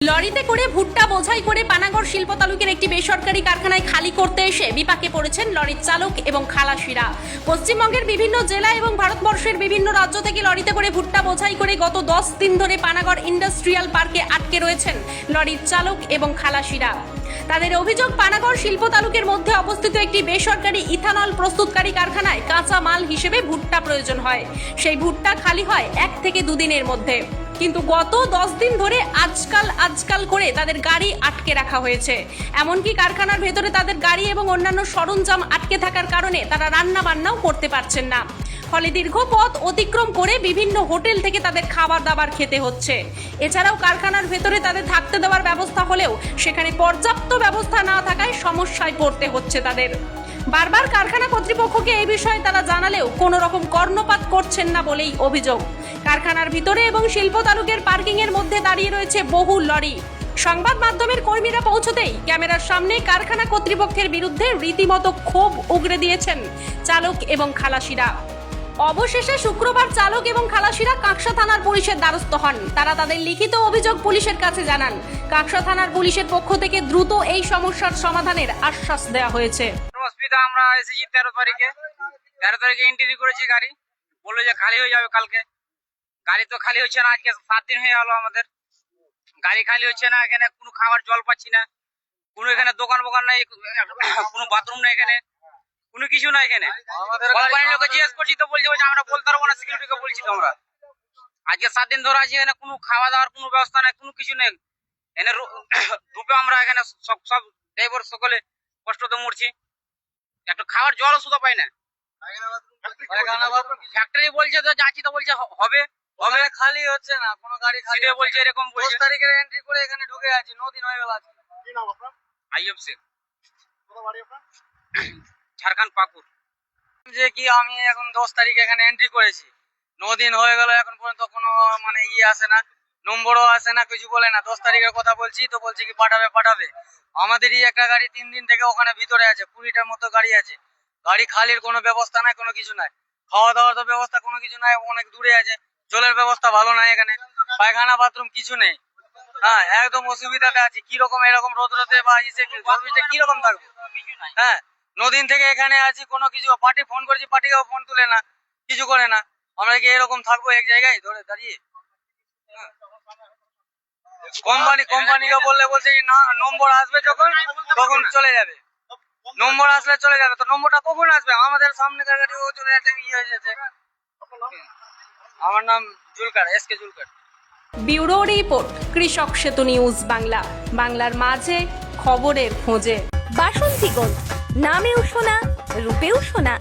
লরিতে করে ভুট্টা বোঝাই করে পানাগড় শিল্প তালুকের একটি বেসরকারি কারখানায় খালি করতে এসে বিপাকে পড়েছেন লরির চালক এবং খালাসিরা। পশ্চিমবঙ্গের বিভিন্ন জেলা এবং ভারতবর্ষের বিভিন্ন রাজ্য থেকে লরিতে করে ভুট্টা বোঝাই করে গত 10 দিন ধরে পানাগড় ইন্ডাস্ট্রিয়াল পার্কে আটকে রয়েছেন লরির চালক এবং খালাসিরা। তাদের অভিযোগ, পানাগড় শিল্প তালুকের মধ্যে অবস্থিত একটি বেসরকারি ইথানল প্রস্তুতকারী কারখানায় কাঁচা মাল হিসেবে ভুট্টা প্রয়োজন হয়। সেই ভুট্টা খালি হয় 1 থেকে 2 দিনের মধ্যে, কিন্তু গত 10 দিন ধরে আজকাল করে তাদের গাড়ি আটকে রাখা হয়েছে। এমনকি কারখানার ভেতরে তাদের গাড়ি এবং অন্যান্য সরঞ্জাম আটকে থাকার কারণে তারা রান্না বান্নাও করতে পারছেন না। ফলে দীর্ঘ পথ অতিক্রম করে বিভিন্ন হোটেল থেকে তাদের খাবার দাবার খেতে হচ্ছে। এছাড়াও কারখানার ভেতরে তাদের থাকতে দেওয়ার ব্যবস্থা হলেও সেখানে পর্যাপ্ত ব্যবস্থা না থাকায় সমস্যায় পড়তে হচ্ছে তাদের। বারবার কারখানা কর্তৃপক্ষকে এই বিষয়ে তারা জানালেও কোনো রকম কর্ণপাত করছেন না বলেই অভিযোগ। কারখানার ভিতরে এবং শিল্প তালুকের পার্কিং এর মধ্যে দাঁড়িয়ে রয়েছে বহু লরি। সংবাদ মাধ্যমের কর্মীরা পৌঁছতেই ক্যামেরার সামনে কারখানা কর্তৃপক্ষের বিরুদ্ধে রীতিমতো ক্ষোভ উগরে দিয়েছেন চালক এবং খালাসিরা। অবশেষে শুক্রবার চালক এবং খালাসিরা কাকসা থানার পুলিশের দ্বারস্থ হন। তারা তাদের লিখিত অভিযোগ পুলিশের কাছে জানান। কাকসা থানার পুলিশের পক্ষ থেকে দ্রুত এই সমস্যার সমাধানের আশ্বাস দেওয়া হয়েছে। অসুবিধা, আমরা এসেছি 13 তারিখে এন্ট্রি করেছি, গাড়ি বললো যে খালি হয়ে যাবে কালকে। গাড়ি তো খালি হচ্ছে না, আজকে 7 দিন হয়ে গেল আমাদের গাড়ি খালি হচ্ছে না। এখানে কোনো খাবার জল পাচ্ছি না, কোনো এখানে দোকান নেই, কোনো বাথরুম নেই, এখানে কোনো কিছু নাই। এখানে কোম্পানির লোকে জিজ্ঞেস করছি তো বলছে আমরা বলতে পারবো না, সিকিউরিটিকে বলছি তো আমরা। আজকে 7 দিন ধরে আছি, এখানে কোনো খাওয়া দাওয়ার কোনো ব্যবস্থা নেই, কোনো কিছু নেই। এখানে ধূপে আমরা এখানে সব ড্রাইভার সকলে কষ্ট তো মরছি, একটু খাওয়ার জলও শুধু পাই না। ফ্যাক্টরি বলছে তো যাচ্ছি তো বলছে হবে হবে, খালি হচ্ছে না, কোনো গাড়ি খালি বলছে এরকম বলছে। 10 তারিখে এন্ট্রি করে এখানে ঢুকে আছি, 9 দিন হয়ে গেল আজকে। কি নাম আপনার? আইয়ুব শেখ। কোথা বাড়ি আপনার? ঝাড়খণ্ড, পাকুড়। যে কি আমি এখন 10 তারিখে এখানে এন্ট্রি করেছি, 9 দিন হয়ে গেল, এখন পর্যন্ত কোনো মানে আসে না, নম্বরও আসে না, কিছু বলে না। 10 তারিখের কথা বলছি তো বলছি কি পাঠাবে। আমাদেরই একটা গাড়ি 3 দিন থেকে ওখানে ভিতরে আছে, 20টার মতো গাড়ি আছে। গাড়ি খালির কোনো ব্যবস্থা নাই, কোনো কিছু নাই। খাওয়া দাওয়ার তো ব্যবস্থা কোনো কিছু নাই, অনেক দূরে আছে। জলের ব্যবস্থা ভালো নাই, এখানে পায়খানা বাথরুম কিছু নেই। হ্যাঁ, একদম অসুবিধাতে আছি। কিরকম এরকম রোদ্রতে বা জলবিতে কিরকম থাকবো? হ্যাঁ, 9 দিন থেকে এখানে আছি, কোনো কিছু পার্টি ফোন করেছি, পার্টিকেও ফোন তুলে না, কিছু করে না। আমরা কি এরকম থাকবো এক জায়গায় ধরে দাঁড়িয়ে? কোম্পানিকে বলছে না, নম্বর আসবে তখন চলে যাবে। নম্বর আসলে চলে যাবে, তো নম্বরটা কখন আসবে? আমাদের সামনে গাড়ি ও চলে যাচ্ছে, হয়ে যাচ্ছে। আমার নাম Zulkar, SK Zulkar. Bureau report, কৃষক সেতু নিউজ বাংলা, বাংলার মাঝে খবরের খোঁজে। বাসন্তী গোল্ড, নামেও শোনা রূপেও শোনা,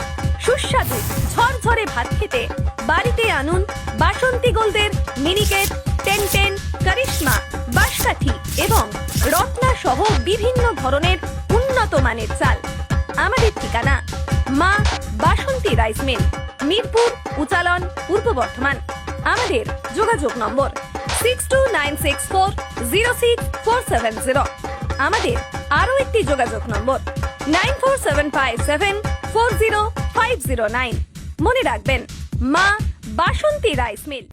সুস্বাদু ঝরঝরে ভাত খেতে বাড়িতে আনুন বাসন্তী গোল্ডের মিনিকেট, 1010, কারিশমা, বাঁশকাঠি এবং রত্না সহ বিভিন্ন ধরনের উন্নত মানের চাল। আমাদের ঠিকানা মা বাসন্তী রাইস মিল, মিরপুর, উচালন, পূর্ব বর্ধমান। আমাদের যোগাযোগ নম্বর 6296406470। আমাদের আরো একটি যোগাযোগ নম্বর 9475740509। মনে রাখবেন, মা বাসন্তী রাইস মিল।